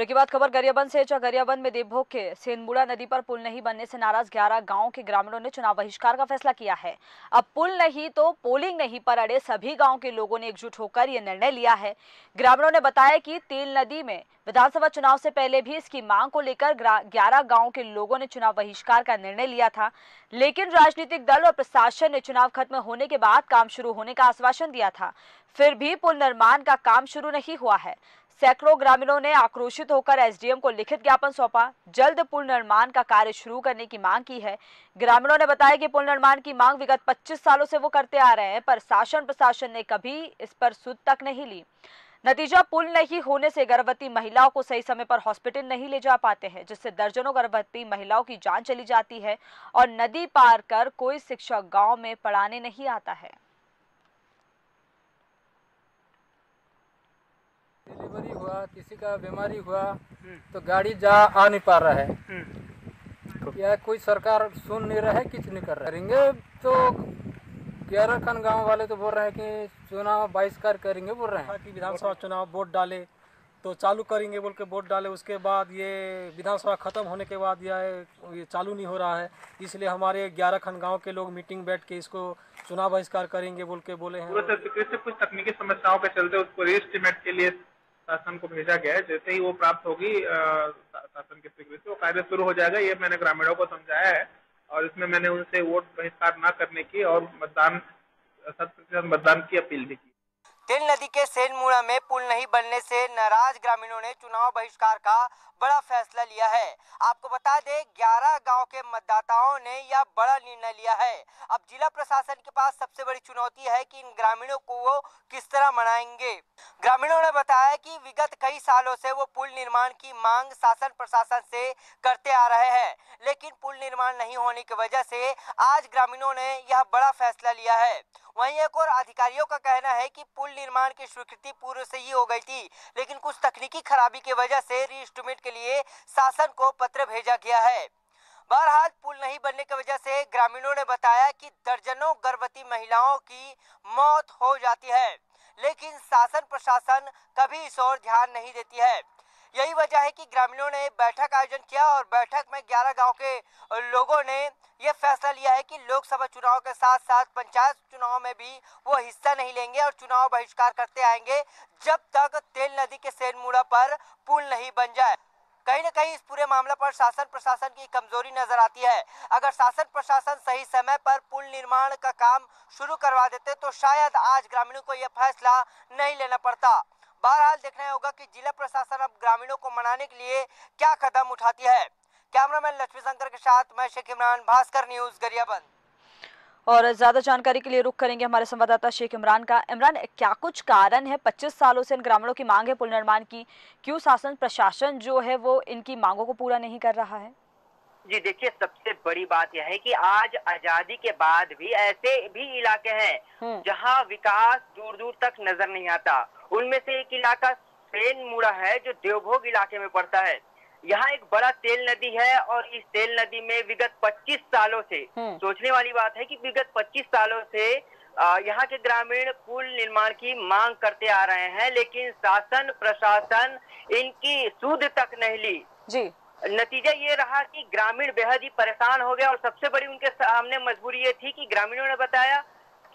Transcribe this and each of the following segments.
Break के बाद खबर गरियाबंद से। गरियाबंद में देवभोग के सेनमुड़ा नदी पर पुल नहीं बनने से नाराज 11 गांव के ग्रामीणों ने चुनाव बहिष्कार का फैसला किया है। अब पुल नहीं तो पोलिंग नहीं पर अड़े सभी गांव के लोगों ने एकजुट होकर यह निर्णय लिया है। ग्रामीणों ने बताया कि तेल नदी में विधानसभा चुनाव से पहले भी इसकी मांग को लेकर 11 गांव के लोगों ने चुनाव बहिष्कार का निर्णय लिया था, लेकिन राजनीतिक दल और प्रशासन ने चुनाव खत्म होने के बाद काम शुरू होने का आश्वासन दिया था। फिर भी पुल निर्माण का काम शुरू नहीं हुआ है। सैकड़ों ग्रामीणों ने आक्रोशित होकर एसडीएम को लिखित ज्ञापन सौंपा, जल्द पुल निर्माण का कार्य शुरू करने की मांग की है। ग्रामीणों ने बताया कि पुल निर्माण की मांग विगत 25 सालों से वो करते आ रहे हैं, पर शासन प्रशासन ने कभी इस पर सुध तक नहीं ली। नतीजा पुल नहीं होने से गर्भवती महिलाओं को सही समय पर हॉस्पिटल नहीं ले जा पाते हैं, जिससे दर्जनों गर्भवती महिलाओं की जान चली जाती है और नदी पार कर कोई शिक्षक गांव में पढ़ाने नहीं आता है। डिलीवरी हुआ, किसी का बीमारी हुआ तो गाड़ी जा आ नहीं पा रहा है। या कोई सरकार सुन नहीं रहा है, कुछ नहीं कर करेंगे तो 11 खन गांव वाले तो बोल रहे हैं कि चुनाव बहिष्कार करेंगे, बोल रहे हैं कि विधानसभा चुनाव वोट डाले तो चालू करेंगे बोल के वोट डाले, उसके बाद ये विधानसभा खत्म होने के बाद ये चालू नहीं हो रहा है, इसलिए हमारे 11 खन गांव के लोग मीटिंग बैठ के इसको चुनाव बहिष्कार करेंगे बोल के बोले हैं। कुछ तकनीकी समस्याओं के चलते उसको रीएस्टिमेट के लिए शासन को भेजा गया है। जैसे ही वो प्राप्त होगी शासन की स्वीकृति, वो कार्य शुरू हो जाएगा। ये मैंने ग्रामीणों को समझाया है और इसमें मैंने उनसे वोट बहिष्कार न करने की और मतदान 100% मतदान की अपील भी की। तेल नदी के सेनमुड़ा में पुल नहीं बनने से नाराज ग्रामीणों ने चुनाव बहिष्कार का बड़ा फैसला लिया है। आपको बता दें 11 गांव के मतदाताओं ने यह बड़ा निर्णय लिया है। अब जिला प्रशासन के पास सबसे बड़ी चुनौती है कि इन ग्रामीणों को वो किस तरह मनाएंगे। ग्रामीणों ने बताया कि विगत कई सालों से वो पुल निर्माण की मांग शासन प्रशासन से करते आ रहे हैं, लेकिन पुल निर्माण नहीं होने की वजह से आज ग्रामीणों ने यह बड़ा फैसला लिया है। वहीं एक और अधिकारियों का कहना है कि पुल निर्माण की स्वीकृति पूर्व से ही हो गई थी, लेकिन कुछ तकनीकी खराबी की वजह से रीएस्टिमेट के लिए शासन को पत्र भेजा गया है। बहरहाल पुल नहीं बनने की वजह से ग्रामीणों ने बताया कि दर्जनों गर्भवती महिलाओं की मौत हो जाती है, लेकिन शासन प्रशासन कभी इस ओर ध्यान नहीं देती है। यही वजह है कि ग्रामीणों ने बैठक आयोजन किया और बैठक में 11 गांव के लोगों ने यह फैसला लिया है कि लोकसभा चुनाव के साथ साथ पंचायत चुनाव में भी वो हिस्सा नहीं लेंगे और चुनाव बहिष्कार करते आएंगे जब तक तेल नदी के सेनमुड़ा पर पुल नहीं बन जाए। कहीं न कहीं इस पूरे मामले पर शासन प्रशासन की कमजोरी नजर आती है। अगर शासन प्रशासन सही समय पर पुल निर्माण का काम शुरू करवा देते तो शायद आज ग्रामीणों को यह फैसला नहीं लेना पड़ता। बहरहाल देखना होगा कि जिला प्रशासन अब ग्रामीणों को मनाने के लिए क्या कदम उठाती है। कैमरामैन लक्ष्मी शंकर के साथ मैं शेख इमरान, भास्कर न्यूज, गरियाबंद। और ज्यादा जानकारी के लिए रुख करेंगे हमारे संवाददाता शेख इमरान का। इमरान, क्या कुछ कारण है 25 सालों से इन ग्रामीणों की मांग है पुल निर्माण की, क्यों शासन प्रशासन जो है वो इनकी मांगों को पूरा नहीं कर रहा है? जी देखिए, सबसे बड़ी बात यह है कि आज आजादी के बाद भी ऐसे भी इलाके हैं जहां विकास दूर दूर तक नजर नहीं आता। उनमें से एक इलाका सेनमुड़ा है जो देवभोग इलाके में पड़ता है। यहाँ एक बड़ा तेल नदी है और इस तेल नदी में विगत 25 सालों से, सोचने वाली बात है कि विगत 25 सालों से यहाँ के ग्रामीण पुल निर्माण की मांग करते आ रहे हैं, लेकिन शासन प्रशासन इनकी सुध तक नहीं ली। जी, नतीजा ये रहा कि ग्रामीण बेहद ही परेशान हो गए और सबसे बड़ी उनके सामने मजबूरी ये थी कि ग्रामीणों ने बताया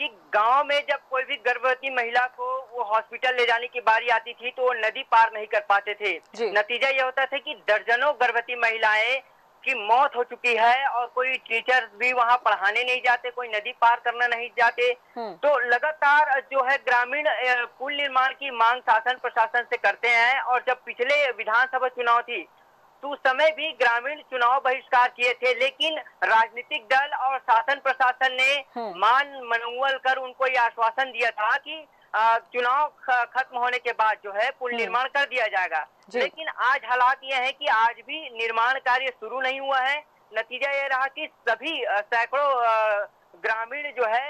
कि गांव में जब कोई भी गर्भवती महिला को वो हॉस्पिटल ले जाने की बारी आती थी तो वो नदी पार नहीं कर पाते थे। नतीजा ये होता था कि दर्जनों गर्भवती महिलाएं की मौत हो चुकी है और कोई टीचर भी वहां पढ़ाने नहीं जाते, कोई नदी पार करना नहीं जाते। तो लगातार जो है ग्रामीण पुल निर्माण की मांग शासन प्रशासन से करते हैं और जब पिछले विधानसभा चुनाव थी तो उस समय भी ग्रामीण चुनाव बहिष्कार किए थे, लेकिन राजनीतिक दल और शासन प्रशासन ने मान मनोवल कर उनको ये आश्वासन दिया था कि चुनाव खत्म होने के बाद जो है पुल निर्माण कर दिया जाएगा। लेकिन आज हालात ये है कि आज भी निर्माण कार्य शुरू नहीं हुआ है। नतीजा ये रहा कि सभी सैकड़ों ग्रामीण जो है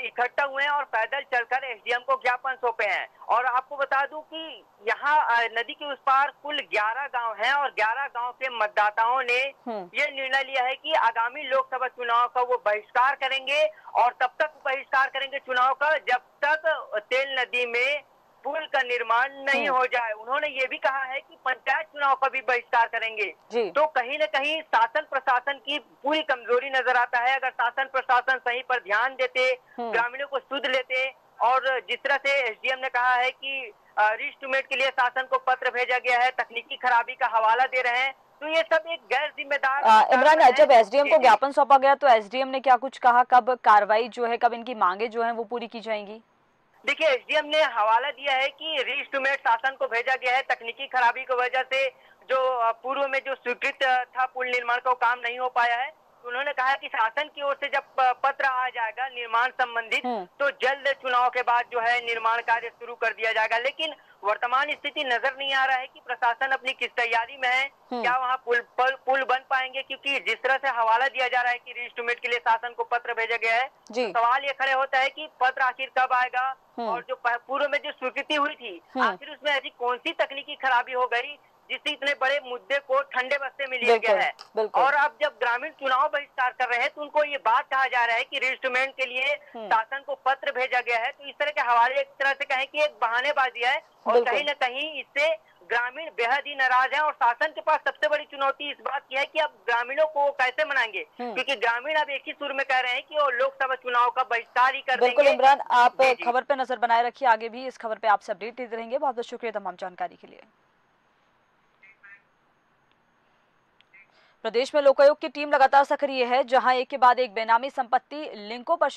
इकट्ठा हुए हैं और पैदल चलकर एसडीएम को ज्ञापन सौंपे हैं। और आपको बता दूं कि यहाँ नदी के उस पार कुल 11 गांव हैं और 11 गांव के मतदाताओं ने ये निर्णय लिया है कि आगामी लोकसभा चुनाव का वो बहिष्कार करेंगे और तब तक बहिष्कार करेंगे चुनाव का जब तक तेल नदी में पुल का निर्माण नहीं हो जाए। उन्होंने ये भी कहा है कि पंचायत चुनाव का भी बहिष्कार करेंगे। तो कहीं न कहीं शासन प्रशासन की पूरी कमजोरी नजर आता है। अगर शासन प्रशासन सही पर ध्यान देते, ग्रामीणों को सुध लेते, और जिस तरह से एसडीएम ने कहा है कि रीएस्टिमेट के लिए शासन को पत्र भेजा गया है, तकनीकी खराबी का हवाला दे रहे हैं, तो ये सब एक गैर जिम्मेदार इमरान, जब एसडीएम को ज्ञापन सौंपा गया तो एसडीएम ने क्या कुछ कहा, कब कार्रवाई जो है, कब इनकी मांगे जो है वो पूरी की जाएंगी? देखिए, एसडीएम ने हवाला दिया है कि रीएस्टिमेट शासन को भेजा गया है, तकनीकी खराबी की वजह से जो पूर्व में जो स्वीकृत था पुल निर्माण का काम नहीं हो पाया है। उन्होंने कहा कि शासन की ओर से जब पत्र आ जाएगा निर्माण संबंधित, तो जल्द चुनाव के बाद जो है निर्माण कार्य शुरू कर दिया जाएगा। लेकिन वर्तमान स्थिति नजर नहीं आ रहा है कि प्रशासन अपनी किस तैयारी में है, क्या वहाँ पुल बन पाएंगे, क्योंकि जिस तरह से हवाला दिया जा रहा है कि रीएस्टिमेट के लिए शासन को पत्र भेजा गया है, तो सवाल ये खड़े होता है कि पत्र आखिर कब आएगा, और जो पूर्व में जो स्वीकृति हुई थी आखिर उसमें ऐसी कौन सी तकनीकी खराबी हो गई जिससे इतने बड़े मुद्दे को ठंडे बस्ते में लिया गया है। और अब जब ग्रामीण चुनाव बहिष्कार कर रहे हैं तो उनको ये बात कहा जा रहा है कि रीएस्टिमेट के लिए शासन को पत्र भेजा गया है, तो इस तरह के हवाले एक तरह से कहें कि एक बहानेबाजी है, और कहीं न कहीं इससे ग्रामीण बेहद ही नाराज हैं। और शासन के पास सबसे बड़ी चुनौती इस बात की है कि अब ग्रामीणों को कैसे मनाएंगे, क्योंकि ग्रामीण अब एक ही सुर में कह रहे हैं कि वो लोकसभा चुनाव का बहिष्कार ही कर देंगे। बिल्कुल इमरान, आप खबर पे नजर बनाए रखिए, आगे भी इस खबर पे आपसे अपडेट देते रहेंगे। बहुत बहुत शुक्रिया तमाम जानकारी के लिए। प्रदेश में लोकायुक्त की टीम लगातार सक्रिय है, जहां एक के बाद एक बेनामी संपत्ति लिंकों पर